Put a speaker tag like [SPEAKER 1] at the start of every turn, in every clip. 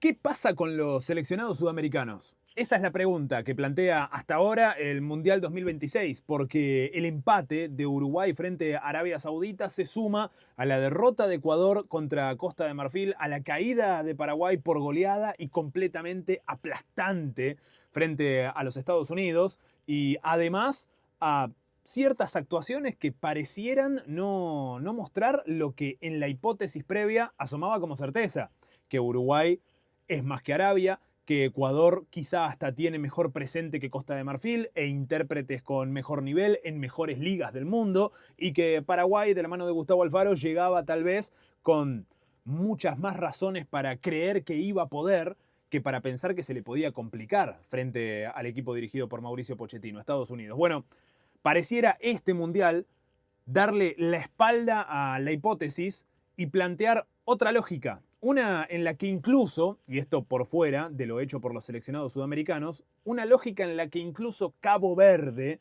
[SPEAKER 1] ¿Qué pasa con los seleccionados sudamericanos? Esa es la pregunta que plantea hasta ahora el Mundial 2026, porque el empate de Uruguay frente a Arabia Saudita se suma a la derrota de Ecuador contra Costa de Marfil, a la caída de Paraguay por goleada y completamente aplastante frente a los Estados Unidos, y además a ciertas actuaciones que parecieran no mostrar lo que en la hipótesis previa asomaba como certeza, que Uruguay es más que Arabia, que Ecuador quizá hasta tiene mejor presente que Costa de Marfil e intérpretes con mejor nivel en mejores ligas del mundo, y que Paraguay, de la mano de Gustavo Alfaro, llegaba tal vez con muchas más razones para creer que iba a poder que para pensar que se le podía complicar frente al equipo dirigido por Mauricio Pochettino, Estados Unidos. Bueno, pareciera este mundial darle la espalda a la hipótesis y plantear otra lógica. Una en la que incluso, y esto por fuera de lo hecho por los seleccionados sudamericanos, una lógica en la que incluso Cabo Verde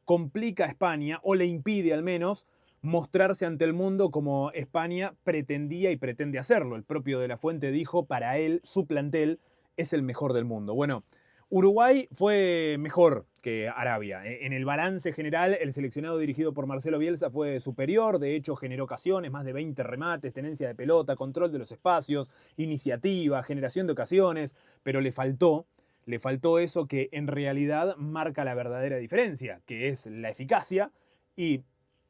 [SPEAKER 1] complica a España, o le impide al menos, mostrarse ante el mundo como España pretendía y pretende hacerlo. El propio De la Fuente dijo, para él, su plantel es el mejor del mundo. Bueno, Uruguay fue mejor que Arabia. En el balance general, el seleccionado dirigido por Marcelo Bielsa fue superior, de hecho generó ocasiones, más de 20 remates, tenencia de pelota, control de los espacios, iniciativa, generación de ocasiones, pero le faltó eso que en realidad marca la verdadera diferencia, que es la eficacia y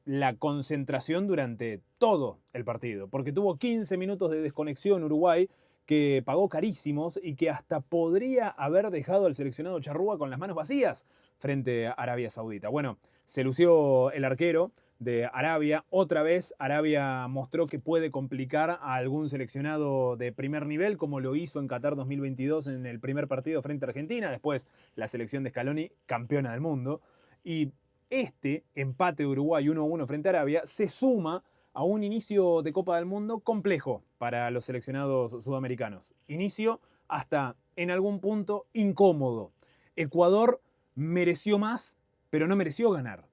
[SPEAKER 1] la concentración durante todo el partido, porque tuvo 15 minutos de desconexión Uruguay, que pagó carísimos y que hasta podría haber dejado al seleccionado charrúa con las manos vacías frente a Arabia Saudita. Bueno, se lució el arquero de Arabia. Otra vez Arabia mostró que puede complicar a algún seleccionado de primer nivel, como lo hizo en Qatar 2022 en el primer partido frente a Argentina. Después la selección de Scaloni, campeona del mundo. Y este empate de Uruguay 1-1 frente a Arabia se suma a un inicio de Copa del Mundo complejo para los seleccionados sudamericanos. Inicio hasta en algún punto incómodo. Ecuador mereció más, pero no mereció ganar.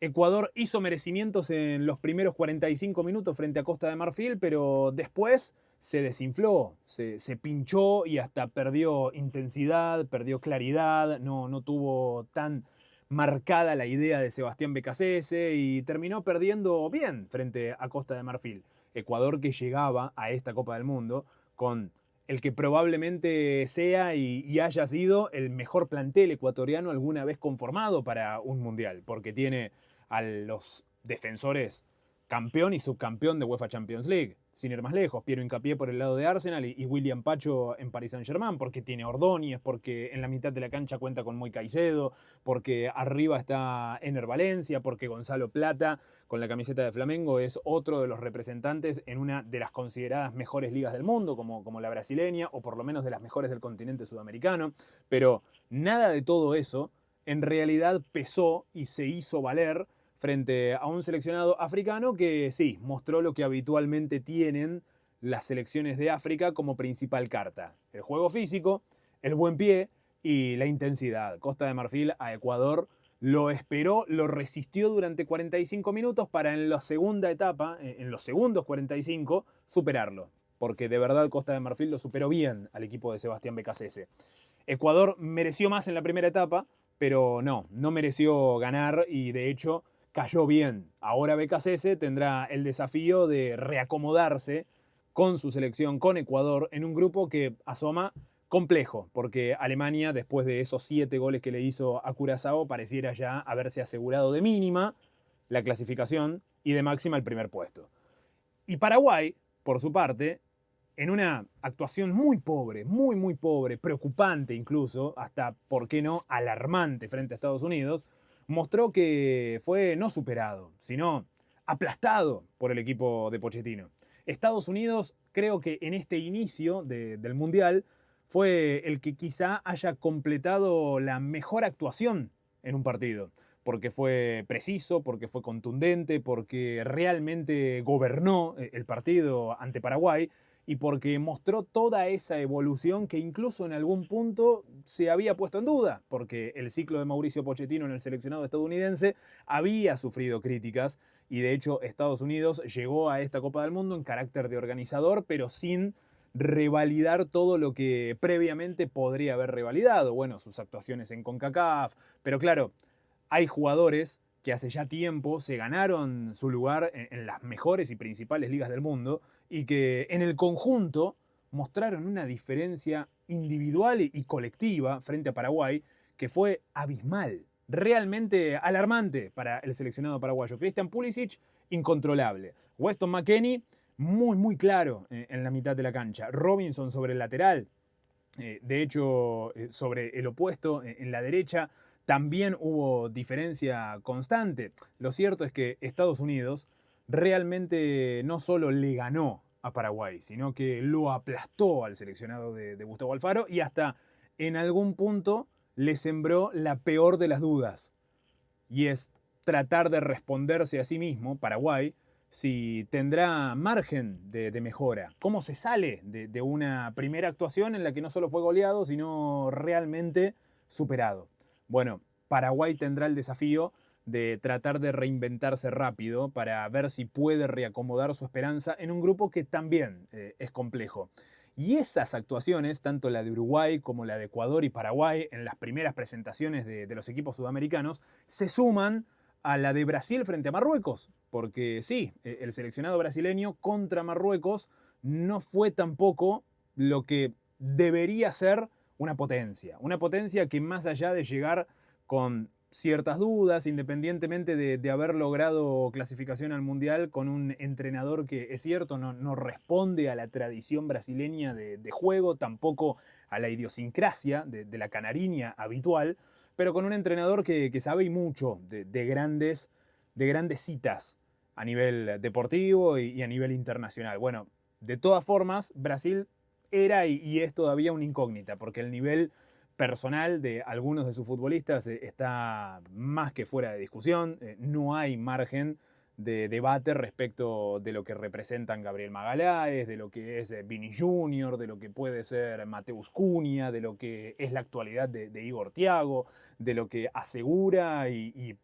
[SPEAKER 1] Ecuador hizo merecimientos en los primeros 45 minutos frente a Costa de Marfil, pero después se desinfló, se pinchó y hasta perdió intensidad, perdió claridad, no tuvo tan marcada la idea de Sebastián Becasese y terminó perdiendo bien frente a Costa de Marfil. Ecuador que llegaba a esta Copa del Mundo con el que probablemente sea y haya sido el mejor plantel ecuatoriano alguna vez conformado para un mundial, porque tiene a los defensores campeón y subcampeón de UEFA Champions League. Sin ir más lejos, Piero Hincapié por el lado de Arsenal y William Pacho en Paris Saint-Germain, porque tiene Ordóñez, porque en la mitad de la cancha cuenta con Moy Caicedo, porque arriba está Ener Valencia, porque Gonzalo Plata, con la camiseta de Flamengo, es otro de los representantes en una de las consideradas mejores ligas del mundo, como la brasileña, o por lo menos de las mejores del continente sudamericano. Pero nada de todo eso en realidad pesó y se hizo valer frente a un seleccionado africano que sí, mostró lo que habitualmente tienen las selecciones de África como principal carta: el juego físico, el buen pie y la intensidad. Costa de Marfil a Ecuador lo esperó, lo resistió durante 45 minutos para en la segunda etapa, en los segundos 45, superarlo. Porque de verdad Costa de Marfil lo superó bien al equipo de Sebastián Becasese. Ecuador mereció más en la primera etapa, pero no mereció ganar y de hecho cayó bien. Ahora Becasese tendrá el desafío de reacomodarse con su selección, con Ecuador, en un grupo que asoma complejo, porque Alemania, después de esos 7 goles que le hizo a Curazao, pareciera ya haberse asegurado de mínima la clasificación y de máxima el primer puesto. Y Paraguay, por su parte, en una actuación muy pobre, muy pobre, preocupante incluso, hasta, ¿por qué no?, alarmante frente a Estados Unidos, mostró que fue no superado, sino aplastado por el equipo de Pochettino. Estados Unidos, creo que en este inicio del Mundial, fue el que quizá haya completado la mejor actuación en un partido, porque fue preciso, porque fue contundente, porque realmente gobernó el partido ante Paraguay y porque mostró toda esa evolución que incluso en algún punto se había puesto en duda, porque el ciclo de Mauricio Pochettino en el seleccionado estadounidense había sufrido críticas y de hecho Estados Unidos llegó a esta Copa del Mundo en carácter de organizador, pero sin revalidar todo lo que previamente podría haber revalidado. Bueno, sus actuaciones en CONCACAF, pero claro, hay jugadores que hace ya tiempo se ganaron su lugar en las mejores y principales ligas del mundo y que en el conjunto mostraron una diferencia individual y colectiva frente a Paraguay que fue abismal, realmente alarmante para el seleccionado paraguayo. Christian Pulisic, incontrolable. Weston McKennie, muy claro en la mitad de la cancha. Robinson sobre el lateral, de hecho, sobre el opuesto, en la derecha, también hubo diferencia constante. Lo cierto es que Estados Unidos realmente no solo le ganó a Paraguay, sino que lo aplastó al seleccionado de Gustavo Alfaro y hasta en algún punto le sembró la peor de las dudas. Y es tratar de responderse a sí mismo, Paraguay, si tendrá margen de mejora. ¿Cómo se sale de una primera actuación en la que no solo fue goleado, sino realmente superado? Bueno, Paraguay tendrá el desafío de tratar de reinventarse rápido para ver si puede reacomodar su esperanza en un grupo que también es complejo. Y esas actuaciones, tanto la de Uruguay como la de Ecuador y Paraguay en las primeras presentaciones de los equipos sudamericanos, se suman a la de Brasil frente a Marruecos, porque sí, el seleccionado brasileño contra Marruecos no fue tampoco lo que debería ser una potencia que más allá de llegar con ciertas dudas, independientemente de haber logrado clasificación al Mundial con un entrenador que, es cierto, no responde a la tradición brasileña de juego, tampoco a la idiosincrasia de la canariña habitual, pero con un entrenador que sabe y mucho de grandes citas a nivel deportivo y a nivel internacional. Bueno, de todas formas, Brasil era y es todavía una incógnita, porque el nivel personal de algunos de sus futbolistas está más que fuera de discusión. No hay margen de debate respecto de lo que representan Gabriel Magaláes, de lo que es Vini Junior, de lo que puede ser Mateus Cunha, de lo que es la actualidad de Igor Thiago, de lo que asegura y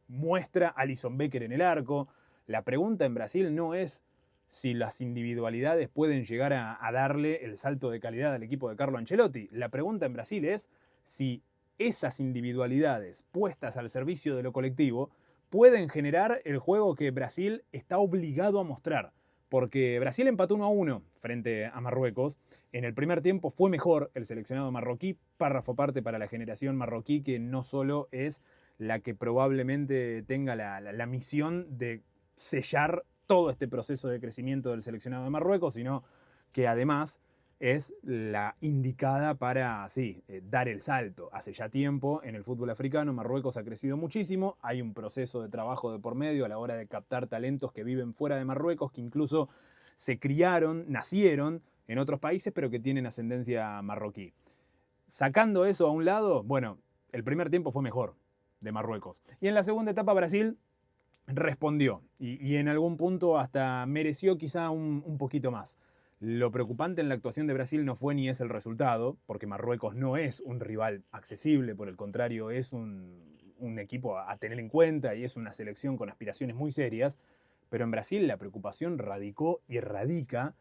[SPEAKER 1] muestra Alisson Becker en el arco. La pregunta en Brasil no es si las individualidades pueden llegar a darle el salto de calidad al equipo de Carlo Ancelotti. La pregunta en Brasil es si esas individualidades puestas al servicio de lo colectivo pueden generar el juego que Brasil está obligado a mostrar. Porque Brasil empató 1-1 frente a Marruecos. En el primer tiempo fue mejor el seleccionado marroquí, párrafo aparte para la generación marroquí, que no solo es la que probablemente tenga la misión de sellar todo este proceso de crecimiento del seleccionado de Marruecos, sino que además es la indicada para, sí, dar el salto. Hace ya tiempo en el fútbol africano Marruecos ha crecido muchísimo, hay un proceso de trabajo de por medio a la hora de captar talentos que viven fuera de Marruecos, que incluso se criaron, nacieron en otros países, pero que tienen ascendencia marroquí. Sacando eso a un lado, bueno, el primer tiempo fue mejor de Marruecos. Y en la segunda etapa Brasil respondió y en algún punto hasta mereció quizá un poquito más. Lo preocupante en la actuación de Brasil no fue ni es el resultado, porque Marruecos no es un rival accesible, por el contrario es un equipo a tener en cuenta y es una selección con aspiraciones muy serias, pero en Brasil la preocupación radicó y radica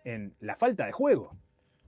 [SPEAKER 1] en la falta de juego.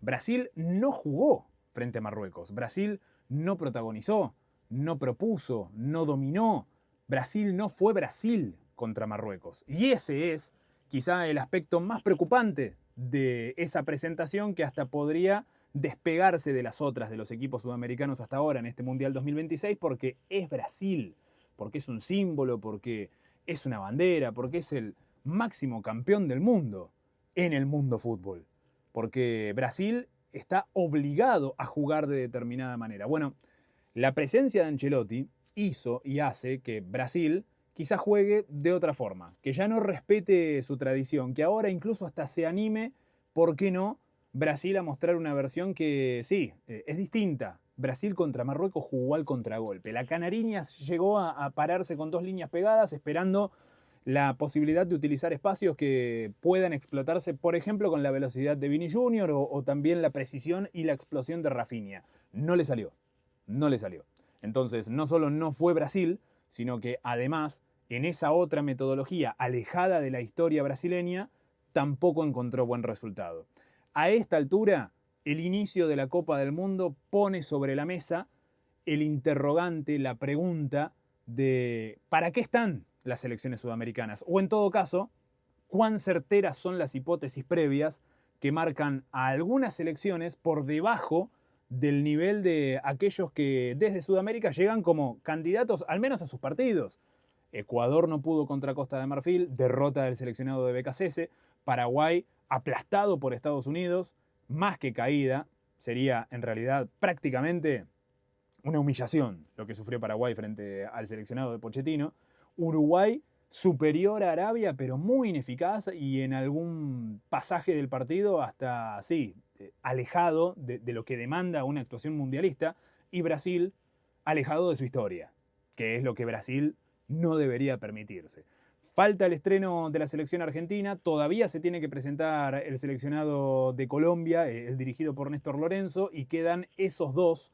[SPEAKER 1] Brasil no jugó frente a Marruecos, Brasil no protagonizó, no propuso, no dominó. Brasil no fue Brasil contra Marruecos. Y ese es quizá el aspecto más preocupante de esa presentación, que hasta podría despegarse de las otras de los equipos sudamericanos hasta ahora en este Mundial 2026, porque es Brasil, porque es un símbolo, porque es una bandera, porque es el máximo campeón del mundo en el mundo fútbol. Porque Brasil está obligado a jugar de determinada manera. Bueno, la presencia de Ancelotti hizo y hace que Brasil quizás juegue de otra forma, que ya no respete su tradición, que ahora incluso hasta se anime, ¿por qué no?, Brasil a mostrar una versión que sí, es distinta. Brasil contra Marruecos jugó al contragolpe. La Canariña llegó a pararse con dos líneas pegadas esperando la posibilidad de utilizar espacios que puedan explotarse, por ejemplo, con la velocidad de Vini Junior o también la precisión y la explosión de Rafinha. No le salió, no le salió. Entonces, no solo no fue Brasil, sino que además, en esa otra metodología alejada de la historia brasileña, tampoco encontró buen resultado. A esta altura, el inicio de la Copa del Mundo pone sobre la mesa el interrogante, la pregunta de ¿para qué están las selecciones sudamericanas? O en todo caso, ¿cuán certeras son las hipótesis previas que marcan a algunas selecciones por debajo del nivel de aquellos que desde Sudamérica llegan como candidatos al menos a sus partidos? Ecuador no pudo contra Costa de Marfil, derrota del seleccionado de BKCS. Paraguay aplastado por Estados Unidos, más que caída, sería en realidad prácticamente una humillación lo que sufrió Paraguay frente al seleccionado de Pochettino. Uruguay superior a Arabia, pero muy ineficaz y en algún pasaje del partido hasta, sí, alejado de lo que demanda una actuación mundialista. Y Brasil alejado de su historia, que es lo que Brasil no debería permitirse. Falta el estreno de la selección argentina, todavía se tiene que presentar el seleccionado de Colombia, el dirigido por Néstor Lorenzo, y quedan esos dos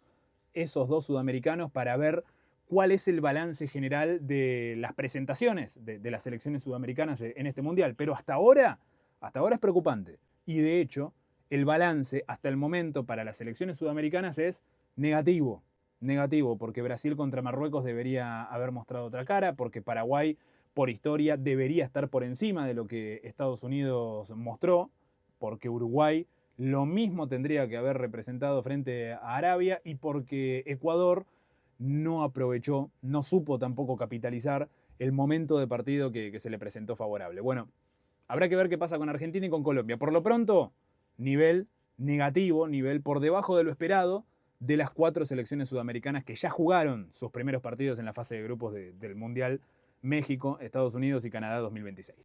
[SPEAKER 1] sudamericanos para ver cuál es el balance general de las presentaciones de las selecciones sudamericanas en este mundial. Pero hasta ahora es preocupante. Y de hecho, el balance hasta el momento para las selecciones sudamericanas es negativo. Negativo, porque Brasil contra Marruecos debería haber mostrado otra cara, porque Paraguay, por historia, debería estar por encima de lo que Estados Unidos mostró, porque Uruguay lo mismo tendría que haber representado frente a Arabia y porque Ecuador no aprovechó, no supo tampoco capitalizar el momento de partido que se le presentó favorable. Bueno, habrá que ver qué pasa con Argentina y con Colombia. Por lo pronto, nivel negativo, nivel por debajo de lo esperado de las 4 selecciones sudamericanas que ya jugaron sus primeros partidos en la fase de grupos del Mundial: México, Estados Unidos y Canadá 2026.